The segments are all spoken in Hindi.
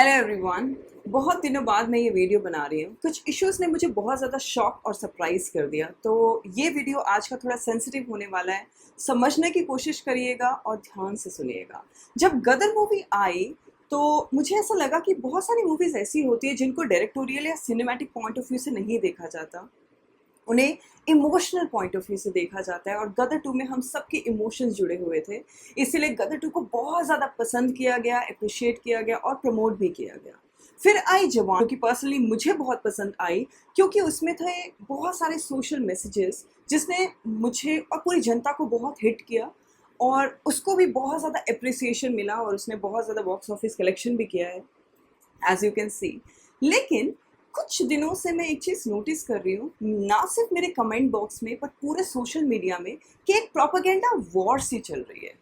Hello everyone. बहुत दिनों बाद मैं ये वीडियो बना रही हूँ। कुछ इश्यूज ने मुझे बहुत ज़्यादा शॉक और सरप्राइज़ कर दिया, तो ये वीडियो आज का थोड़ा सेंसिटिव होने वाला है। समझने की कोशिश करिएगा और ध्यान से सुनिएगा। जब गदर मूवी आई तो मुझे ऐसा लगा कि बहुत सारी मूवीज़ ऐसी होती है जिनको डायरेक्टोरियल या सिनेमैटिक पॉइंट ऑफ व्यू से नहीं देखा जाता, उन्हें इमोशनल पॉइंट ऑफ व्यू से देखा जाता है। और गदर 2 में हम सबके इमोशंस जुड़े हुए थे, इसीलिए गदर 2 को बहुत ज़्यादा पसंद किया गया, अप्रिशिएट किया गया और प्रमोट भी किया गया। फिर आई जवान, जो कि पर्सनली मुझे बहुत पसंद आई क्योंकि उसमें थे बहुत सारे सोशल मैसेजेस जिसने मुझे और पूरी जनता को बहुत हिट किया और उसको भी बहुत ज़्यादा अप्रिसिएशन मिला और उसने बहुत ज़्यादा बॉक्स ऑफिस कलेक्शन भी किया है, एज यू कैन सी। लेकिन कुछ दिनों से मैं एक चीज़ नोटिस कर रही हूँ, ना सिर्फ मेरे कमेंट बॉक्स में पर पूरे सोशल मीडिया में, कि एक प्रोपेगेंडा वॉर सी चल रही है।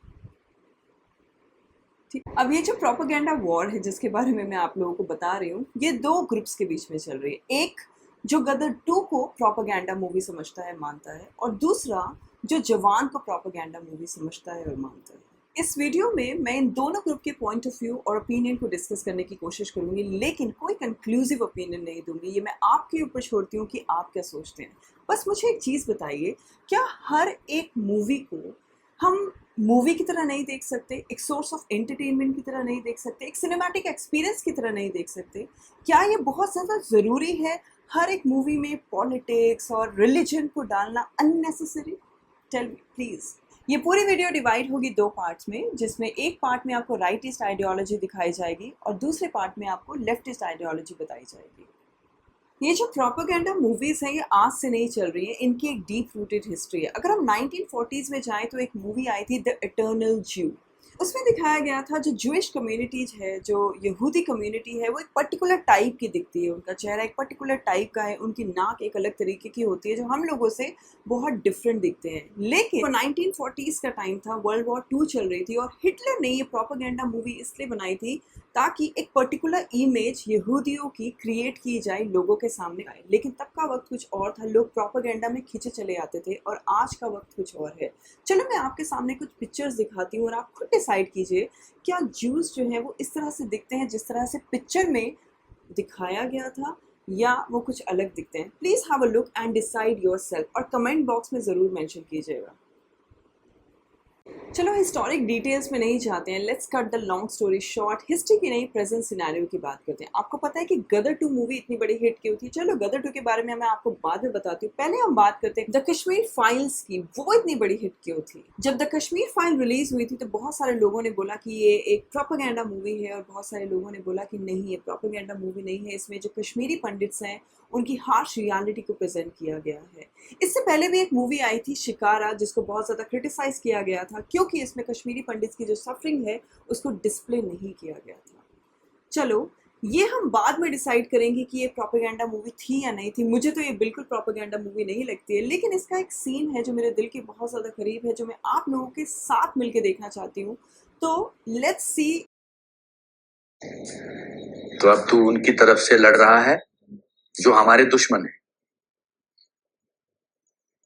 ठीक, अब ये जो प्रोपेगेंडा वॉर है जिसके बारे में मैं आप लोगों को बता रही हूँ, ये दो ग्रुप्स के बीच में चल रही है। एक जो गदर 2 को प्रोपेगेंडा मूवी समझता है, मानता है, और दूसरा जो जवान को प्रोपेगेंडा मूवी समझता है और मानता है। इस वीडियो में मैं इन दोनों ग्रुप के पॉइंट ऑफ व्यू और ओपिनियन को डिस्कस करने की कोशिश करूंगी, लेकिन कोई कंक्लूसिव ओपिनियन नहीं दूंगी। ये मैं आपके ऊपर छोड़ती हूँ कि आप क्या सोचते हैं। बस मुझे एक चीज़ बताइए, क्या हर एक मूवी को हम मूवी की तरह नहीं देख सकते, एक सोर्स ऑफ एंटरटेनमेंट की तरह नहीं देख सकते, एक सिनेमैटिक एक्सपीरियंस की तरह नहीं देख सकते? क्या ये बहुत ज़्यादा ज़रूरी है हर एक मूवी में पॉलिटिक्स और रिलीजन को डालना अननेसेसरी? Tell me please. ये पूरी वीडियो डिवाइड होगी दो पार्ट्स में, जिसमें एक पार्ट में आपको राइटिस्ट आइडियोलॉजी दिखाई जाएगी और दूसरे पार्ट में आपको लेफ्टिस्ट आइडियोलॉजी बताई जाएगी। ये जो प्रोपेगेंडा मूवीज़ हैं ये आज से नहीं चल रही है, इनकी एक डीप रूटेड हिस्ट्री है। अगर हम 1940s में जाएं तो एक मूवी आई थी द इटर्नल ज्यू। उसमें दिखाया गया था जो जूइश कम्युनिटीज़ है, जो यहूदी कम्युनिटी है, वो एक पर्टिकुलर टाइप की दिखती है, उनका चेहरा एक पर्टिकुलर टाइप का है, उनकी नाक एक अलग तरीके की होती है जो हम लोगों से बहुत डिफरेंट दिखते हैं। लेकिन 1940s का टाइम था, वर्ल्ड वॉर 2 चल रही थी और हिटलर ने ये प्रोपेगेंडा मूवी इसलिए बनाई थी ताकि एक पर्टिकुलर इमेज यहूदियों की क्रिएट की जाए, लोगों के सामने आए। लेकिन तब का वक्त कुछ और था, लोग प्रोपेगेंडा में खींचे चले आते थे, और आज का वक्त कुछ और है। चलो मैं आपके सामने कुछ पिक्चर्स दिखाती हूँ और आप खुद डिसाइड कीजिए, क्या ज्यूज जो है वो इस तरह से दिखते हैं जिस तरह से पिक्चर में दिखाया गया था, या वो कुछ अलग दिखते हैं? Please have a look and decide yourself, और कमेंट बॉक्स में ज़रूर मेंशन कीजिएगा। चलो हिस्टोरिक डिटेल्स में नहीं जाते हैं, let's cut the long story short. History की नहीं, प्रेजेंट सिनेरियो की बात करते हैं। आपको पता है कि गदर 2 मूवी इतनी बड़ी हिट क्यों थी? चलो गदर 2 के बारे में मैं आपको बाद में बताती हूँ, पहले हम बात करते हैं द कश्मीर फाइल्स की। वो इतनी बड़ी हिट क्यों थी? जब द कश्मीर फाइल रिलीज हुई थी तो बहुत सारे लोगों ने बोला कि ये एक प्रोपेगेंडा मूवी है, और बहुत सारे लोगों ने बोला कि नहीं, ये प्रोपेगेंडा मूवी नहीं है, इसमें जो कश्मीरी पंडित्स हैं उनकी हार्श रियलिटी को प्रेजेंट किया गया है। इससे पहले भी एक मूवी आई थी शिकारा, जिसको बहुत ज़्यादा क्रिटिसाइज किया गया था क्योंकि इसमें कश्मीरी पंडित की जो सफरिंग है उसको डिस्प्ले नहीं किया गया था। चलो ये हम बाद में डिसाइड करेंगे कि ये प्रोपेगेंडा मूवी थी या नहीं थी। मुझे तो ये बिल्कुल प्रोपेगेंडा मूवी नहीं लगती है, लेकिन इसका एक सीन है जो मेरे दिल के बहुत ज़्यादा करीब है, जो मैं आप लोगों के साथ मिलकर देखना चाहती हूँ। तो लेट्स सी। तो अब तू उनकी तरफ से लड़ रहा है जो हमारे दुश्मन है।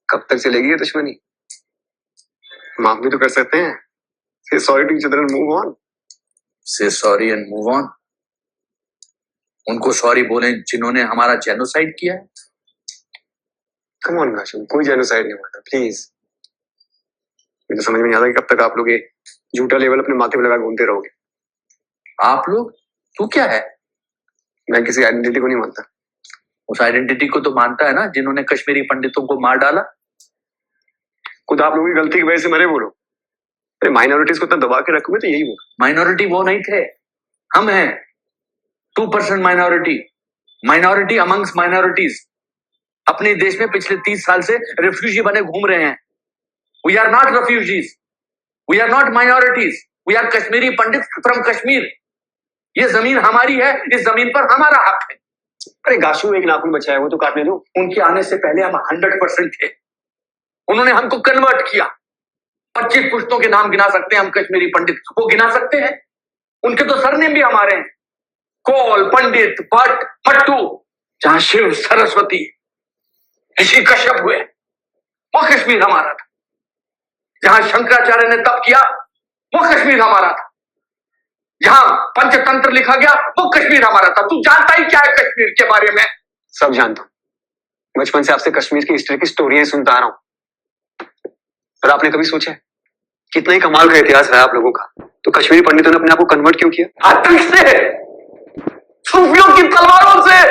कब तक चलेगी ये दुश्मनी? माफ भी तो कर सकते हैं। Say sorry to each other and move on. से सॉरी एंड मूव ऑन। उनको सॉरी बोले जिन्होंने हमारा जेनोसाइड किया है। Come on काशिम, कोई जेनोसाइड नहीं हुआ था, प्लीज। मुझे समझ में नहीं आता कि कब तक आप लोग ये झूठा लेवल अपने माथे पे लगा घूमते रहोगे। आप लोग? तू क्या है? मैं किसी आइडेंटिटी को नहीं मानता। उस आइडेंटिटी को तो मानता है ना जिन्होंने कश्मीरी पंडितों को मार डाला। खुद आप लोगों की गलती की वजह से मरे बोलो। अरे माइनॉरिटीज को इतना दबा के रखोगे तो यही होगा। माइनॉरिटी वो नहीं थे, हम हैं 2% माइनॉरिटी। Minority amongst minorities. अपने देश में पिछले 30 साल से रेफ्यूजी बने घूम रहे हैं। We are not refugees, we are not minorities, we are Kashmiri Pandit from Kashmir. ये जमीन हमारी है, इस जमीन पर हमारा हक है। अरे गाशु, एक नाखून बचा है, वो तो काटने दो। उनके आने से पहले हम 100% थे। उन्होंने हमको कन्वर्ट किया। 25 पुश्तों के नाम गिना सकते हैं हम कश्मीरी पंडित, वो गिना सकते हैं। उनके तो सरनेम भी हमारे हैं, कौल, पंडित, भट्ट, पट्टू। जहां शिव, सरस्वती, ऋषि कश्यप हुए, वो कश्मीर हमारा था। जहां शंकराचार्य ने तप किया, वो कश्मीर हमारा था। जहां पंचतंत्र लिखा गया वो कश्मीर हमारा था। तू जानता ही क्या है कश्मीर के बारे में? सब जानता हूँ, बचपन से आपसे कश्मीर की हिस्ट्री की स्टोरियां सुनता आ रहा हूँ। पर आपने कभी सोचा है कितना ही कमाल का इतिहास रहा आप लोगों का, तो कश्मीरी पंडितों ने अपने आप को कन्वर्ट क्यों किया? आतंक से, सूफियों की तलवारों से।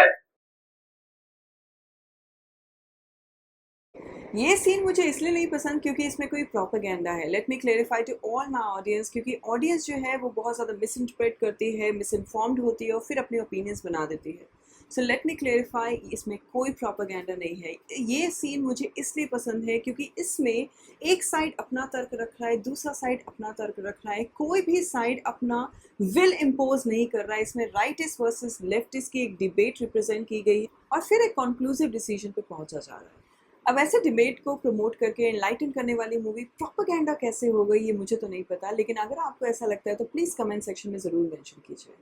ये सीन मुझे इसलिए नहीं पसंद क्योंकि इसमें कोई प्रोपेगेंडा है। Let me clarify to all my audience, क्योंकि ऑडियंस जो है वो बहुत ज़्यादा मिस इंटरप्रेट करती है, मिस इन्फॉर्म्ड होती है और फिर अपनी ओपिनियंस बना देती है। सो लेट मी क्लेरिफाई, इसमें कोई प्रोपेगेंडा नहीं है। ये सीन मुझे इसलिए पसंद है क्योंकि इसमें एक साइड अपना तर्क रख रहा है, दूसरा साइड अपना तर्क रख रहा है, कोई भी साइड अपना विल इम्पोज नहीं कर रहा है। इसमें राइटिस्ट वर्सेस लेफ्टिस्ट की एक डिबेट रिप्रेजेंट की गई और फिर एक कंक्लूसिव डिसीजन पे पहुंचा जा रहा है। अब ऐसे डिबेट को प्रमोट करके एनलाइटन करने वाली मूवी प्रोपेगेंडा कैसे हो गई ये मुझे तो नहीं पता, लेकिन अगर आपको ऐसा लगता है तो प्लीज़ कमेंट सेक्शन में ज़रूर मेंशन कीजिए।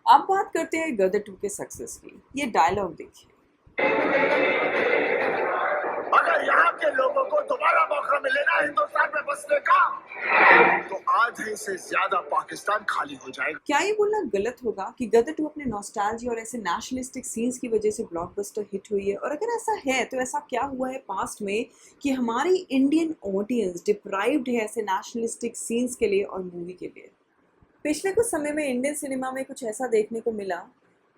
अब बात करते हैं गदर 2 के सक्सेस की। ये डायलॉग देखिए। अगर यहाँ के लोगों को दोबारा मौका मिले ना हिंदुस्तान में बसने का, तो आधे से ज्यादा पाकिस्तान खाली हो जाएगा। क्या ये बोलना गलत होगा कि गदर 2 अपने नॉस्टैल्जिया और ऐसे नेशनलिस्टिक सीन्स की वजह से ब्लॉकबस्टर हिट हुई है? और अगर ऐसा है तो ऐसा क्या हुआ है पास्ट में कि हमारी इंडियन ऑडियंस डिप्राइव्ड है ऐसे नेशनलिस्टिक सीन्स के लिए और मूवी के लिए? पिछले कुछ समय में इंडियन सिनेमा में कुछ ऐसा देखने को मिला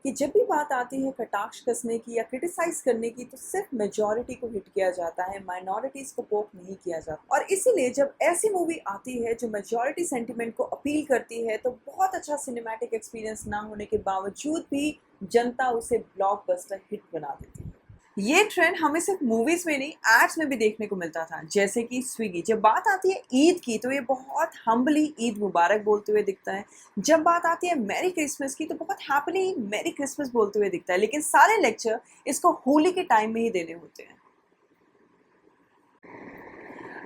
कि जब भी बात आती है कटाक्ष कसने की या क्रिटिसाइज करने की तो सिर्फ मेजॉरिटी को हिट किया जाता है, माइनॉरिटीज़ को पोक नहीं किया जाता। और इसीलिए जब ऐसी मूवी आती है जो मेजॉरिटी सेंटिमेंट को अपील करती है तो बहुत अच्छा सिनेमैटिक एक्सपीरियंस ना होने के बावजूद भी जनता उसे ब्लॉकबस्टर हिट बना देती है। ये ट्रेंड हमें सिर्फ मूवीज में नहीं, एड्स में भी देखने को मिलता था। जैसे कि स्विगी, जब बात आती है ईद की तो ये बहुत हम्बली ईद मुबारक बोलते हुए दिखता है। जब बात आती है मैरी क्रिसमस की तो बहुत हैप्पीली मैरी क्रिसमस बोलते हुए दिखता है। लेकिन सारे लेक्चर इसको होली के टाइम में ही देने होते हैं।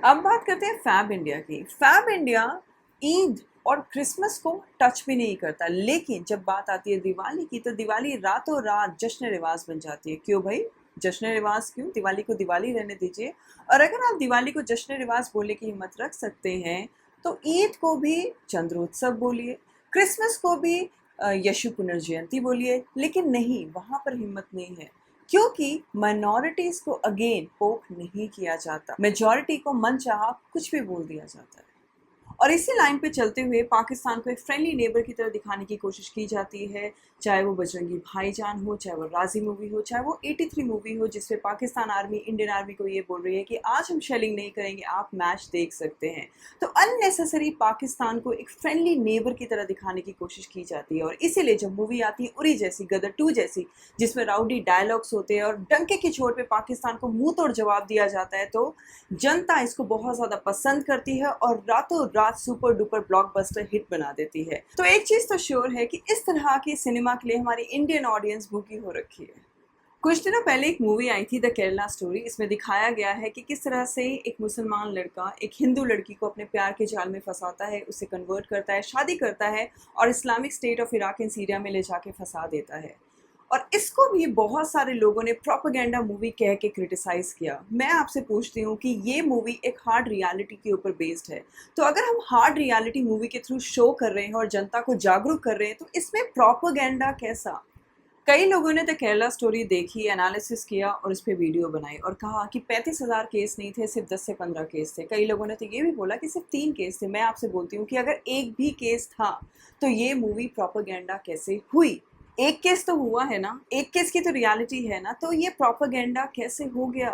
अब बात करते हैं फैब इंडिया की। फैब इंडिया ईद और क्रिसमस को टच भी नहीं करता, लेकिन जब बात आती है दिवाली की तो दिवाली रातों रात जश्न रिवाज बन जाती है। क्यों भाई, जश्न रिवाज क्यों? दिवाली को दिवाली रहने दीजिए। और अगर आप दिवाली को जश्न रिवाज बोलने की हिम्मत रख सकते हैं तो ईद को भी चंद्रोत्सव बोलिए, क्रिसमस को भी यशु पुनर्जयंती बोलिए। लेकिन नहीं, वहाँ पर हिम्मत नहीं है क्योंकि माइनॉरिटीज़ को अगेन पोक नहीं किया जाता, मेजॉरिटी को मनचाहा कुछ भी बोल दिया जाता है। और इसी लाइन पे चलते हुए पाकिस्तान को एक फ्रेंडली नेबर की तरह दिखाने की कोशिश की जाती है, चाहे वो बजरंगी भाईजान हो, चाहे वो राजी मूवी हो, चाहे वो 83 मूवी हो, जिसमें पाकिस्तान आर्मी इंडियन आर्मी को ये बोल रही है कि आज हम शेलिंग नहीं करेंगे, आप मैच देख सकते हैं। तो अननेसेसरी पाकिस्तान को एक फ्रेंडली नेबर की तरह दिखाने की कोशिश की जाती है। और इसीलिए जब मूवी आती है उरी जैसी, गदर 2 जैसी, जिसमें राउडी डायलॉग्स होते हैं और डंके की चोट पे पाकिस्तान को मुंह तोड़ जवाब दिया जाता है, तो जनता इसको बहुत ज़्यादा पसंद करती है और रातों रात सुपर डुपर ब्लॉकबस्टर हिट बना देती है। तो एक चीज़ तो श्योर है कि इस तरह के सिनेमा के लिए हमारी इंडियन ऑडियंस भूखी हो रखी है। कुछ दिनों पहले एक मूवी आई थी द केरला स्टोरी। इसमें दिखाया गया है कि किस तरह से एक मुसलमान लड़का एक हिंदू लड़की को अपने प्यार के जाल में फंसाता है, उसे कन्वर्ट करता है, शादी करता है और Islamic state of Iraq and Syria में ले जाके फंसा देता है। और इसको भी बहुत सारे लोगों ने प्रोपेगेंडा मूवी कह के क्रिटिसाइज़ किया। मैं आपसे पूछती हूँ कि ये मूवी एक हार्ड रियलिटी के ऊपर बेस्ड है, तो अगर हम हार्ड रियलिटी मूवी के थ्रू शो कर रहे हैं और जनता को जागरूक कर रहे हैं तो इसमें प्रोपेगेंडा कैसा? कई लोगों ने द केरला स्टोरी देखी, एनालिसिस किया और इस पर वीडियो बनाई और कहा कि 35,000 केस नहीं थे, सिर्फ 10 से 15 केस थे। कई लोगों ने तो ये भी बोला कि सिर्फ 3 केस थे। मैं आपसे बोलती हूँ कि अगर एक भी केस था तो ये मूवी प्रोपेगेंडा कैसे हुई? एक केस तो हुआ है ना, एक केस की तो रियलिटी है ना, तो ये प्रोपेगेंडा कैसे हो गया?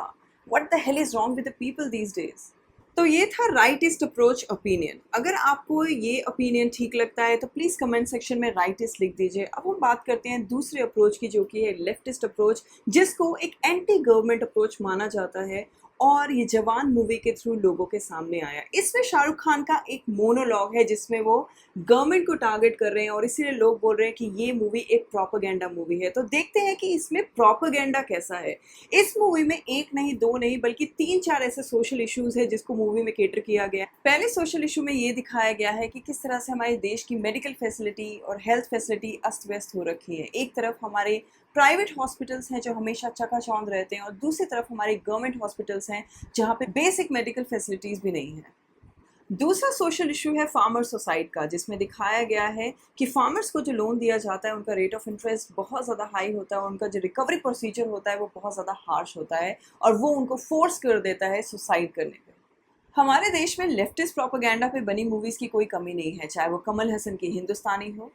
What the hell is wrong with the people these days? तो ये था राइटिस्ट अप्रोच ओपिनियन। अगर आपको ये ओपिनियन ठीक लगता है तो प्लीज़ कमेंट सेक्शन में राइटिस्ट लिख दीजिए। अब हम बात करते हैं दूसरे अप्रोच की, जो कि है लेफ्टिस्ट अप्रोच, जिसको एक एंटी गवर्नमेंट अप्रोच माना जाता है और ये जवान मूवी के थ्रू लोगों के सामने आया। इसमें शाहरुख खान का एक मोनोलॉग है जिसमें वो गवर्नमेंट को टारगेट कर रहे हैं और इसीलिए लोग बोल रहे हैं कि ये मूवी एक प्रोपेगेंडा मूवी है। तो देखते हैं कि इसमें प्रोपेगेंडा कैसा है। इस मूवी में एक नहीं, दो नहीं, बल्कि 3-4 ऐसे सोशल इश्यूज है जिसको मूवी में केटर किया गया है। पहले सोशल इशू में ये दिखाया गया है कि किस तरह से हमारे देश की मेडिकल फैसिलिटी और हेल्थ फैसिलिटी अस्त व्यस्त हो रखी है। एक तरफ हमारे प्राइवेट हॉस्पिटल्स हैं जो हमेशा चकाचौंध रहते हैं और दूसरी तरफ हमारे गवर्नमेंट हॉस्पिटल्स हैं जहाँ पे बेसिक मेडिकल फैसिलिटीज़ भी नहीं है। दूसरा सोशल इशू है फार्मर सुसाइड का, जिसमें दिखाया गया है कि फार्मर्स को जो लोन दिया जाता है उनका रेट ऑफ इंटरेस्ट बहुत ज़्यादा हाई होता है और उनका जो रिकवरी प्रोसीजर होता है वो बहुत ज़्यादा हार्श होता है और वो उनको फोर्स कर देता है सुसाइड करने पे। हमारे देश में लेफ्टिस्ट प्रोपेगेंडा पे बनी मूवीज़ की कोई कमी नहीं है, चाहे वो कमल हसन की हिंदुस्तानी हो,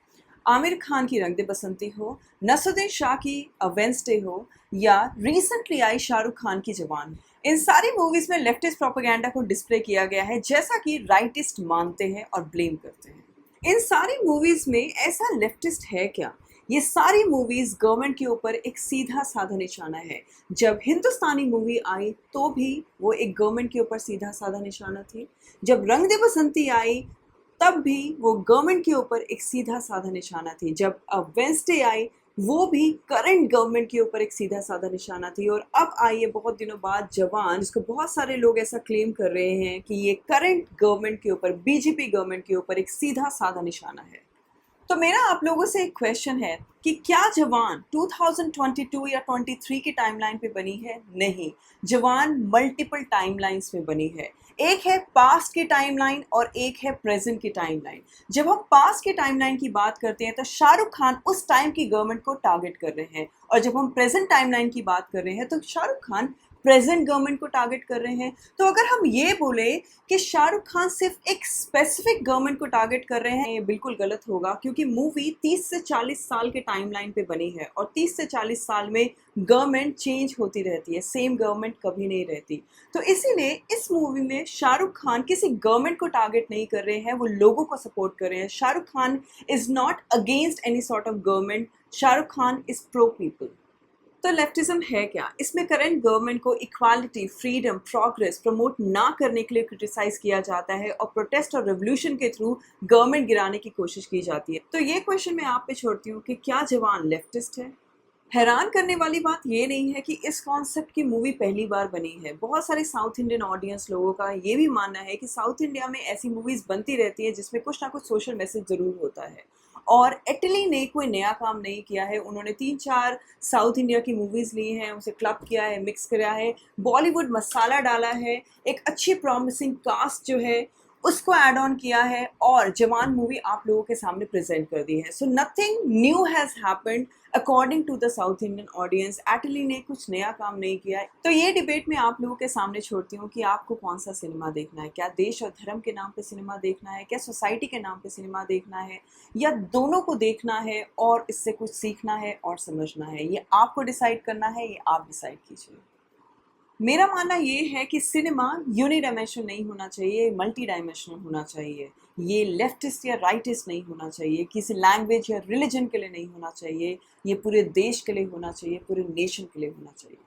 आमिर खान की रंग दे बसंती हो, नसरुद्दीन शाह की वेंसडे हो या रिसेंटली आई शाहरुख खान की जवान। इन सारी मूवीज़ में लेफ्टिस्ट प्रोपेगेंडा को डिस्प्ले किया गया है, जैसा कि राइटिस्ट मानते हैं और ब्लेम करते हैं। इन सारी मूवीज़ में ऐसा लेफ्टिस्ट है क्या? ये सारी मूवीज़ गवर्नमेंट के ऊपर एक सीधा साधा निशाना है। जब हिंदुस्तानी मूवी आई तो भी वो एक गवर्नमेंट के ऊपर सीधा साधा निशाना थी। जब रंग दे बसंती आई तब भी वो गवर्नमेंट के ऊपर एक सीधा साधा निशाना थी। जब वेंसडे आई वो भी करंट गवर्नमेंट के ऊपर एक सीधा साधा निशाना थी। और अब आई है बहुत दिनों बाद जवान, जिसको बहुत सारे लोग ऐसा क्लेम कर रहे हैं कि ये करंट गवर्नमेंट के ऊपर, बीजेपी गवर्नमेंट के ऊपर एक सीधा साधा निशाना है। तो मेरा आप लोगों से एक क्वेश्चन है कि क्या जवान 2022 या 23 की टाइमलाइन पे बनी है? नहीं, जवान मल्टीपल टाइमलाइंस में बनी है। एक है पास्ट की टाइमलाइन और एक है प्रेजेंट की टाइमलाइन। जब हम पास्ट की टाइमलाइन की बात करते हैं तो शाहरुख खान उस टाइम की गवर्नमेंट को टारगेट कर रहे हैं, और जब हम प्रेजेंट टाइमलाइन की बात कर रहे हैं तो शाहरुख खान प्रेजेंट गवर्नमेंट को टारगेट कर रहे हैं। तो अगर हम ये बोले कि शाहरुख खान सिर्फ एक स्पेसिफिक गवर्नमेंट को टारगेट कर रहे हैं, ये बिल्कुल गलत होगा, क्योंकि मूवी 30 से 40 साल के टाइमलाइन पे बनी है और 30 से 40 साल में गवर्नमेंट चेंज होती रहती है, सेम गवर्नमेंट कभी नहीं रहती। तो इसीलिए इस मूवी में शाहरुख खान किसी गवर्नमेंट को टारगेट नहीं कर रहे हैं, वो लोगों को सपोर्ट कर रहे हैं। Shahrukh Khan is not against any sort of government, Shahrukh Khan is pro people. तो लेफ्टिज्म है क्या? इसमें करंट गवर्नमेंट को इक्वालिटी, फ्रीडम, प्रोग्रेस प्रमोट ना करने के लिए क्रिटिसाइज किया जाता है और प्रोटेस्ट और रेवोल्यूशन के थ्रू गवर्नमेंट गिराने की कोशिश की जाती है। तो ये क्वेश्चन मैं आप पे छोड़ती हूँ कि क्या जवान लेफ्टिस्ट है? हैरान करने वाली बात ये नहीं है कि इस कॉन्सेप्ट की मूवी पहली बार बनी है। बहुत सारे साउथ इंडियन ऑडियंस लोगों का ये भी मानना है कि साउथ इंडिया में ऐसी मूवीज़ बनती रहती है जिसमें कुछ ना कुछ सोशल मैसेज ज़रूर होता है। और इटली ने कोई नया काम नहीं किया है, उन्होंने 3-4 साउथ इंडिया की मूवीज़ ली हैं, उसे क्लब किया है, मिक्स किया है, बॉलीवुड मसाला डाला है, एक अच्छी प्रॉमिसिंग कास्ट जो है उसको ऐड ऑन किया है और जवान मूवी आप लोगों के सामने प्रेजेंट कर दी है। So nothing new has happened according to the South Indian audience. Atlee ने कुछ नया काम नहीं किया है। तो ये डिबेट मैं आप लोगों के सामने छोड़ती हूँ कि आपको कौन सा सिनेमा देखना है। क्या देश और धर्म के नाम पे सिनेमा देखना है, क्या सोसाइटी के नाम पे सिनेमा देखना है, या दोनों को देखना है और इससे कुछ सीखना है और समझना है? ये आपको डिसाइड करना है, ये आप डिसाइड कीजिए। मेरा मानना ये है कि सिनेमा यूनिडायमेंशनल नहीं होना चाहिए, मल्टी डायमेंशनल होना चाहिए। ये लेफ्टिस्ट या राइटिस्ट नहीं होना चाहिए, किसी लैंग्वेज या रिलीजन के लिए नहीं होना चाहिए, ये पूरे देश के लिए होना चाहिए, पूरे नेशन के लिए होना चाहिए।